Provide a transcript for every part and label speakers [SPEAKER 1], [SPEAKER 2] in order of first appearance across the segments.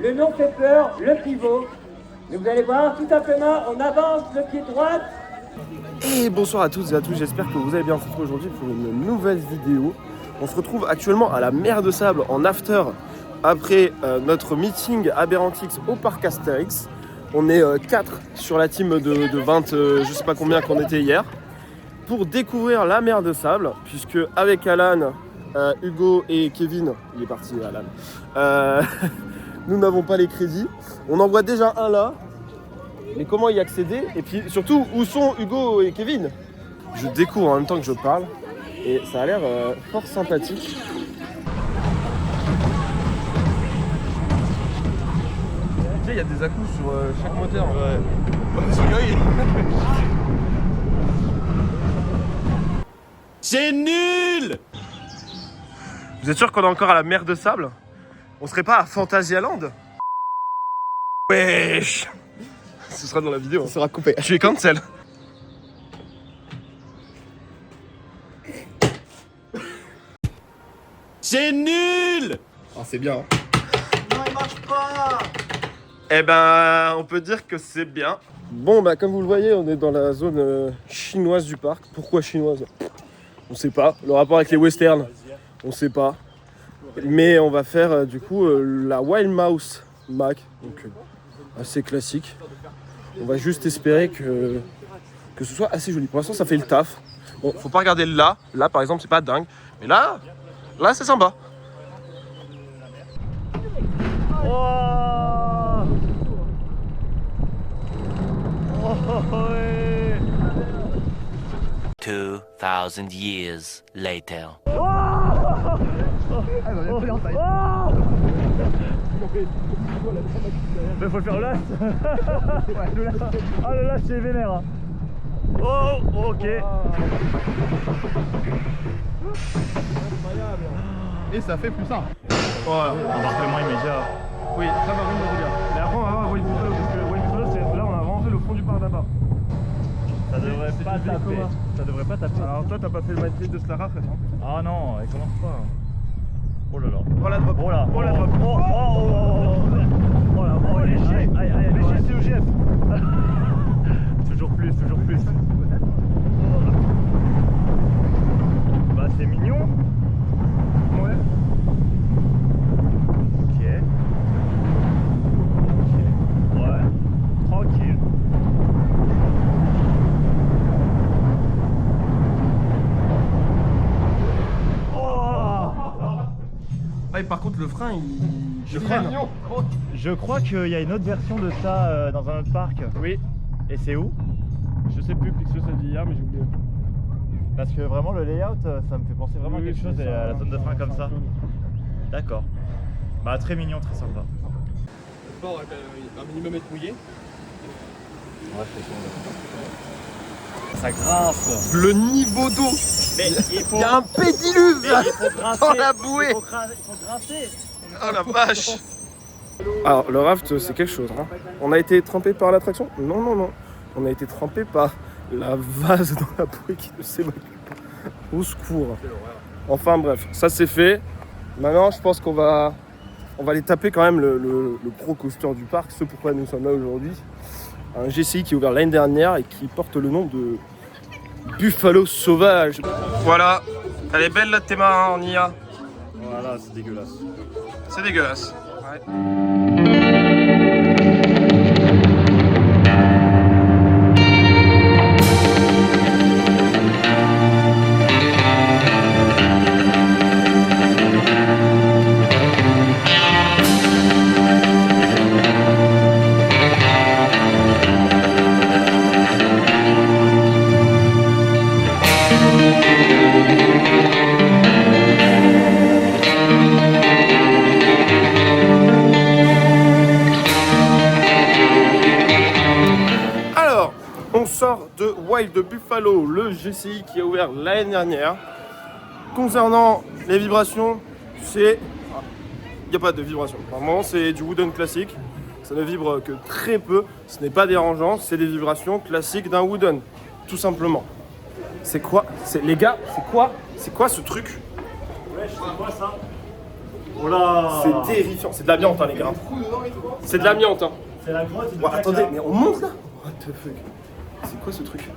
[SPEAKER 1] Le nom fait peur, le pivot. Mais vous allez voir, tout simplement, on avance le pied droit.
[SPEAKER 2] Et bonsoir à toutes et à tous, j'espère que vous allez bien. On se retrouve aujourd'hui pour une nouvelle vidéo. On se retrouve actuellement à la mer de Sable en after après notre meeting Aberrantix au parc Astérix. On est 4 sur la team de 20, je sais pas combien qu'on était hier, pour découvrir la mer de Sable, puisque avec Alan, Hugo et Kevin, il est parti Alan, nous n'avons pas les crédits. On en voit déjà un là, mais comment y accéder? Et puis surtout, où sont Hugo et Kevin? Je découvre en même temps que je parle, et ça a l'air fort sympathique. Tu sais, il y a des à-coups sur chaque moteur. Ouais.
[SPEAKER 3] C'est nul!
[SPEAKER 2] Vous êtes sûr qu'on est encore à la mer de Sable? On serait pas à Fantasyland? Wesh! Ce sera dans la vidéo.
[SPEAKER 3] Ça sera coupé.
[SPEAKER 2] Tu es cancel.
[SPEAKER 3] C'est nul!
[SPEAKER 2] Ah, c'est bien. Hein.
[SPEAKER 3] Non, il marche pas!
[SPEAKER 2] Eh ben, on peut dire que c'est bien. Bon, bah, comme vous le voyez, on est dans la zone chinoise du parc. Pourquoi chinoise? On sait pas. Le rapport avec les westerns, on sait pas. Mais on va faire du coup la Wild Mouse Mac, donc assez classique. On va juste espérer que ce soit assez joli. Pour l'instant, ça fait le taf. Bon, faut pas regarder là. Là, par exemple, c'est pas dingue. Mais là c'est sympa.
[SPEAKER 4] Oh, ouais.
[SPEAKER 5] 2000 years later.
[SPEAKER 4] Mais faut le faire le last. Ah, le last c'est vénère. Hein. Oh, ok.
[SPEAKER 3] Et ça fait plus simple.
[SPEAKER 4] Voilà, embarquement immédiat.
[SPEAKER 2] Oui, ça va vraiment bien. Mais après, on va voir Wild Buffalo, parce que Wild Buffalo, c'est là, on a vraiment fait le fond du parc d'abord.
[SPEAKER 4] Ça devrait pas taper. Ça devrait pas taper.
[SPEAKER 2] Alors, toi, t'as pas fait le mindset de Slara récemment?
[SPEAKER 4] Ah non, elle commence pas. Oh là là.
[SPEAKER 2] Oh la drop.
[SPEAKER 4] Oh là.
[SPEAKER 2] Oh la drop.
[SPEAKER 4] Oh, oh là. Oh léger. Léger, c'est OGF. Toujours plus. Bah, c'est mignon.
[SPEAKER 2] Ouais.
[SPEAKER 4] Ok. Ouais. Tranquille.
[SPEAKER 2] Ah, et par contre, le frein,
[SPEAKER 4] Je crois qu'il y a une autre version de ça dans un autre parc.
[SPEAKER 2] Oui.
[SPEAKER 4] Et c'est où?
[SPEAKER 2] Je sais plus, Pixel ça dit hier, mais j'ai oublié.
[SPEAKER 4] Parce que vraiment le layout, ça me fait penser vraiment à
[SPEAKER 2] Oui,
[SPEAKER 4] quelque chose,
[SPEAKER 2] c'est
[SPEAKER 4] et à la
[SPEAKER 2] ça,
[SPEAKER 4] zone de frein comme ça.
[SPEAKER 2] jaune.
[SPEAKER 4] D'accord. Bah très mignon, très sympa.
[SPEAKER 2] Le port un minimum être mouillé.
[SPEAKER 4] Ouais, ça grince.
[SPEAKER 2] Le niveau d'eau.
[SPEAKER 4] Mais il
[SPEAKER 2] y a un pédiluve
[SPEAKER 4] faut grincer.
[SPEAKER 2] dans la bouée.
[SPEAKER 4] Il faut grincer.
[SPEAKER 2] Oh la vache. Alors le raft c'est quelque chose hein. On a été trempé par l'attraction? Non. On a été trempé par la vase dans la bouée qui ne s'évacue pas. Au secours. Enfin bref, ça c'est fait. Maintenant je pense qu'on va aller taper quand même le pro coaster du parc, ce pourquoi nous sommes là aujourd'hui. Un GCI qui est ouvert l'année dernière et qui porte le nom de Buffalo Sauvage. Voilà, elle est belle la théma en IA.
[SPEAKER 4] Voilà, c'est dégueulasse.
[SPEAKER 2] C'est dégueulasse. Ouais. On sort de Wild Buffalo, le GCI qui a ouvert l'année dernière. Concernant les vibrations, il n'y a pas de vibration. Normalement, c'est du wooden classique. Ça ne vibre que très peu. Ce n'est pas dérangeant. C'est des vibrations classiques d'un wooden, tout simplement. C'est quoi? Les gars, c'est quoi ce truc?
[SPEAKER 4] Ouais, je sais pas ça. Oh là.
[SPEAKER 2] C'est terrifiant. C'est de l'amiante, hein, les gars. C'est de l'amiante. Hein.
[SPEAKER 4] C'est la grotte de
[SPEAKER 2] Ouais,
[SPEAKER 4] caca.
[SPEAKER 2] attendez, mais on monte là. What the fuck. C'est quoi ce truc?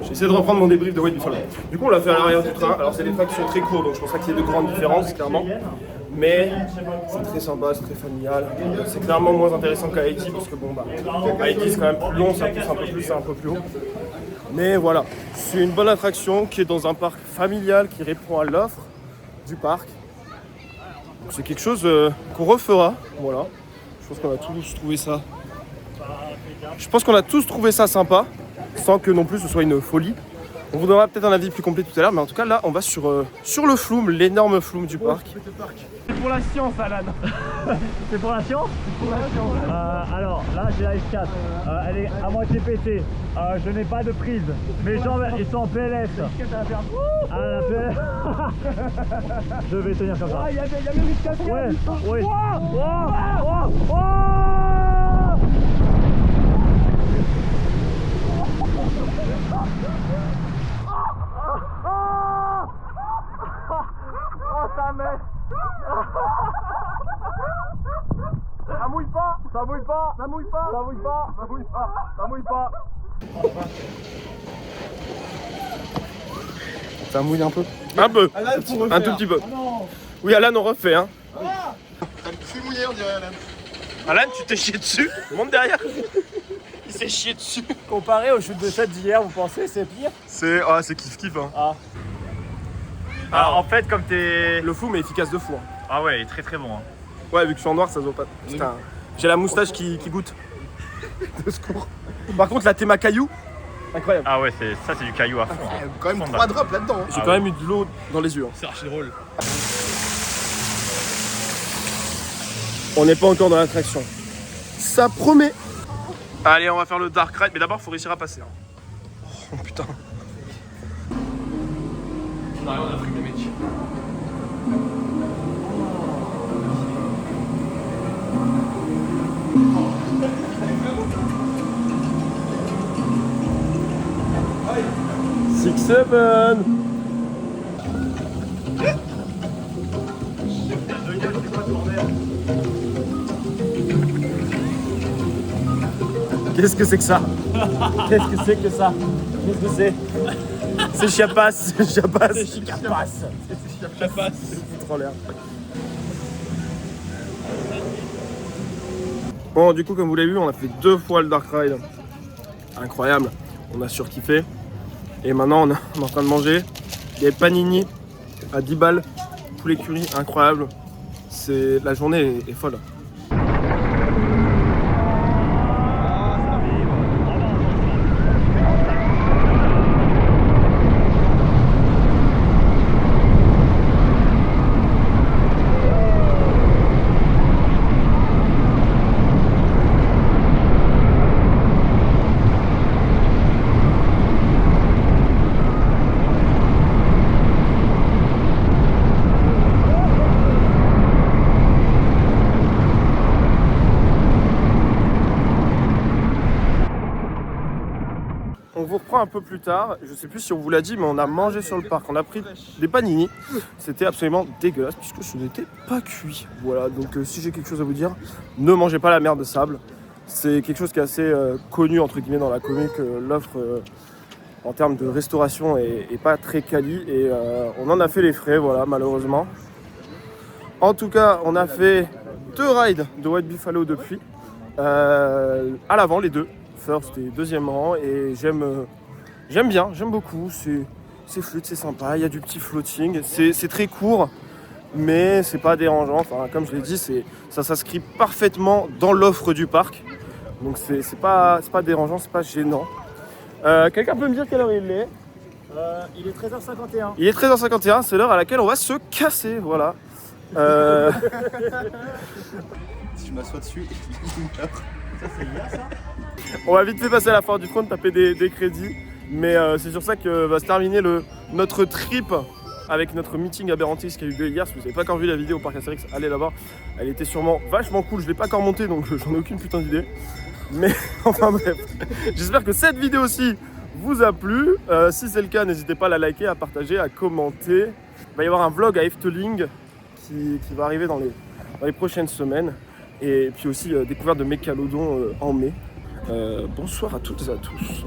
[SPEAKER 2] J'essaie de reprendre mon débrief de White Buffalo. Du coup, on l'a fait à l'arrière du train. Alors, c'est des tracks qui sont très courts, donc je pense pas qu'il y ait de grandes différences, clairement. Mais c'est très sympa, c'est très familial. C'est clairement moins intéressant qu'à Haïti, parce que bon, bah, Haïti c'est quand même plus long, ça pousse un peu plus, c'est un peu plus haut. Mais voilà, c'est une bonne attraction qui est dans un parc familial qui répond à l'offre du parc. Donc, c'est quelque chose qu'on refera. Voilà. Je pense qu'on a tous trouvé ça. Je pense qu'on a tous trouvé ça sympa, sans que non plus ce soit une folie. On vous donnera peut-être un avis plus complet tout à l'heure, mais en tout cas là on va sur le flume, l'énorme flume du parc.
[SPEAKER 4] C'est pour la science, Alan. C'est pour la science? C'est pour la science. Alors là j'ai la S4, elle est à moitié pétée. Je n'ai pas de prise. Mes jambes ils sont en PLS. Ah la PLS. Je vais tenir comme ça. Il y a même une cascade. Ouais, oui. Ça mouille pas, ça mouille pas, ça mouille pas, ça mouille pas, ça mouille pas, ça mouille pas.
[SPEAKER 2] Ça mouille un peu. Un peu. Un tout petit peu. Oui, Alan, on refait. Hein.
[SPEAKER 3] T'as le cul mouillé, on dirait, Alan.
[SPEAKER 2] Alan, tu t'es chié dessus. Monte derrière. Il s'est chié dessus.
[SPEAKER 4] Comparé au shoot de shot d'hier, vous pensez c'est pire?
[SPEAKER 2] C'est kiff-kiff. Hein.
[SPEAKER 4] Ah. Alors en fait comme t'es...
[SPEAKER 2] Le flume est efficace de fou. Hein.
[SPEAKER 4] Ah ouais, il est très très bon. Hein.
[SPEAKER 2] Ouais, vu que je suis en noir, ça se voit pas. Putain, j'ai la moustache qui goûte. De secours. Par contre, là, t'es ma caillou. Incroyable.
[SPEAKER 4] Ah ouais, ça c'est du caillou à fond.
[SPEAKER 3] Il y a quand même 3 drops là-dedans. Hein.
[SPEAKER 2] J'ai quand même eu de l'eau dans les yeux. Hein.
[SPEAKER 3] C'est archi drôle.
[SPEAKER 2] On n'est pas encore dans l'attraction. Ça promet. Allez, on va faire le dark ride, mais d'abord, faut réussir à passer. Hein. Oh putain. On arrive en Afrique, les mecs. Six, seven. Qu'est-ce que c'est que ça? Qu'est-ce que c'est que ça? Qu'est-ce que c'est? C'est Chiapas, c'est Chiapas. C'est Chiapas. C'est Chiapas. C'est trop l'air. Bon, du coup, comme vous l'avez vu, on a fait 2 fois le Dark Ride. Incroyable. On a surkiffé. Et maintenant, on est en train de manger des panini à 10 balles. Poulet curry, incroyable. La journée est folle. On vous reprend un peu plus tard, je sais plus si on vous l'a dit, mais on a mangé sur le parc, on a pris des panini, c'était absolument dégueulasse puisque ce n'était pas cuit. Voilà, donc si j'ai quelque chose à vous dire, ne mangez pas la mer de sable, c'est quelque chose qui est assez connu entre guillemets dans la commune, que l'offre en termes de restauration est pas très quali et on en a fait les frais, voilà, malheureusement. En tout cas, on a fait 2 rides de White Buffalo depuis, à l'avant les 2. First et 2e rang, et j'aime bien, j'aime beaucoup, c'est fluide, c'est sympa, il y a du petit floating, c'est très court mais c'est pas dérangeant, enfin comme je l'ai dit, ça s'inscrit parfaitement dans l'offre du parc, donc c'est pas dérangeant, c'est pas gênant. Quelqu'un peut me dire quelle heure il est?
[SPEAKER 4] Il est 13h51.
[SPEAKER 2] Il est 13h51, c'est l'heure à laquelle on va se casser, voilà.
[SPEAKER 3] Si je m'assois dessus, il meurt.
[SPEAKER 4] Ça c'est hier ça?
[SPEAKER 2] On va vite fait passer à la fin du trône, taper des crédits. Mais c'est sur ça que va se terminer notre trip avec notre meeting aberrantix qui a eu lieu hier. Si vous n'avez pas encore vu la vidéo au parc Astérix, allez là-bas. Elle était sûrement vachement cool. Je ne l'ai pas encore montée donc j'en ai aucune putain d'idée. Mais enfin bref, j'espère que cette vidéo aussi vous a plu. Si c'est le cas, n'hésitez pas à la liker, à partager, à commenter. Il va y avoir un vlog à Efteling qui va arriver dans les prochaines semaines. Et puis aussi découverte de Mécalodon en mai. Bonsoir à toutes et à tous.